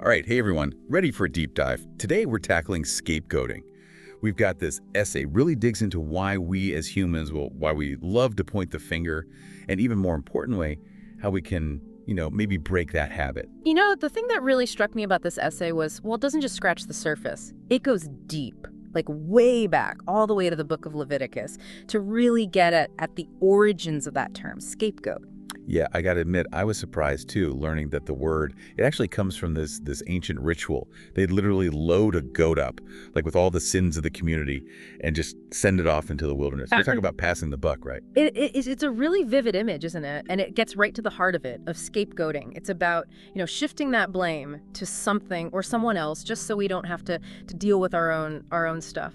All right, hey everyone, ready for a deep dive. Today we're tackling scapegoating. We've got this essay really digs into why we as humans, why we love to point the finger, and even more importantly, how we can, maybe break that habit. The thing that really struck me about this essay was, well, it doesn't just scratch the surface. It goes deep, like way back, all the way to the book of Leviticus, to really get at the origins of that term, scapegoat. Yeah, I got to admit, I was surprised too, learning that the word, it actually comes from this ancient ritual. They'd literally load a goat up, like with all the sins of the community, and just send it off into the wilderness. We're talking about passing the buck, right? It's a really vivid image, isn't it? And it gets right to the heart of it, of scapegoating. It's about, shifting that blame to something or someone else just so we don't have to deal with our own stuff.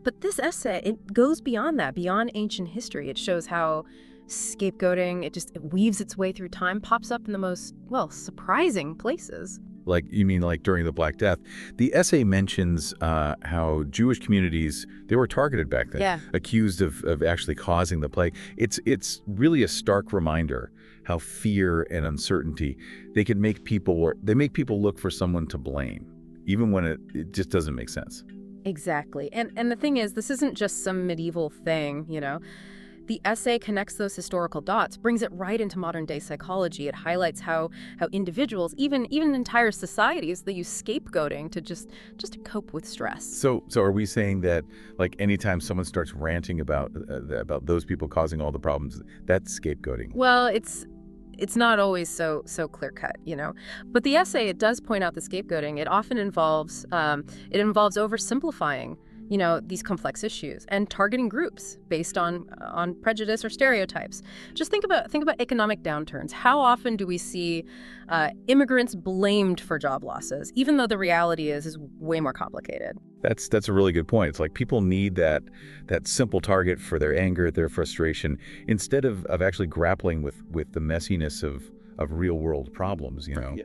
But this essay, it goes beyond that, beyond ancient history. It shows how scapegoating, it weaves its way through time, pops up in the most, surprising places. Like, you mean like during the Black Death? The essay mentions how Jewish communities, they were targeted back then, Yeah. accused of actually causing the plague. It's really a stark reminder how fear and uncertainty, they make people look for someone to blame, even when it just doesn't make sense. Exactly. And the thing is, this isn't just some medieval thing, The essay connects those historical dots, brings it right into modern-day psychology. It highlights how individuals, even entire societies, they use scapegoating to just to cope with stress. So are we saying that, like, anytime someone starts ranting about those people causing all the problems, that's scapegoating? Well, it's not always so clear-cut, But the essay, it does point out the scapegoating. It often involves oversimplifying these complex issues and targeting groups based on prejudice or stereotypes. Just think about economic downturns. How often do we see immigrants blamed for job losses, even though the reality is way more complicated? That's a really good point. It's like people need that simple target for their anger, their frustration, instead of actually grappling with the messiness of real world problems, Yeah.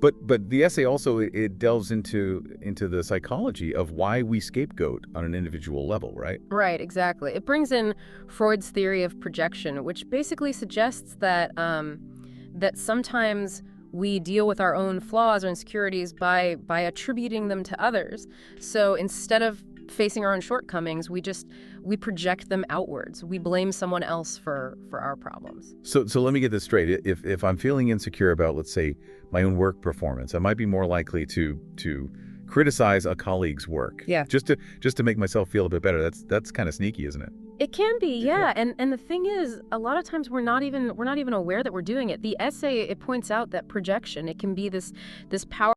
But the essay also, it delves into the psychology of why we scapegoat on an individual level, right? Right, exactly. It brings in Freud's theory of projection, which basically suggests that that sometimes we deal with our own flaws or insecurities by attributing them to others. So instead of facing our own shortcomings, we project them outwards. We blame someone else for our problems. So let me get this straight. If I'm feeling insecure about, let's say, my own work performance, I might be more likely to criticize a colleague's work. Yeah. Just to make myself feel a bit better. That's kind of sneaky, isn't it? It can be, yeah. And the thing is, a lot of times we're not even aware that we're doing it. The essay, it points out that projection, it can be this power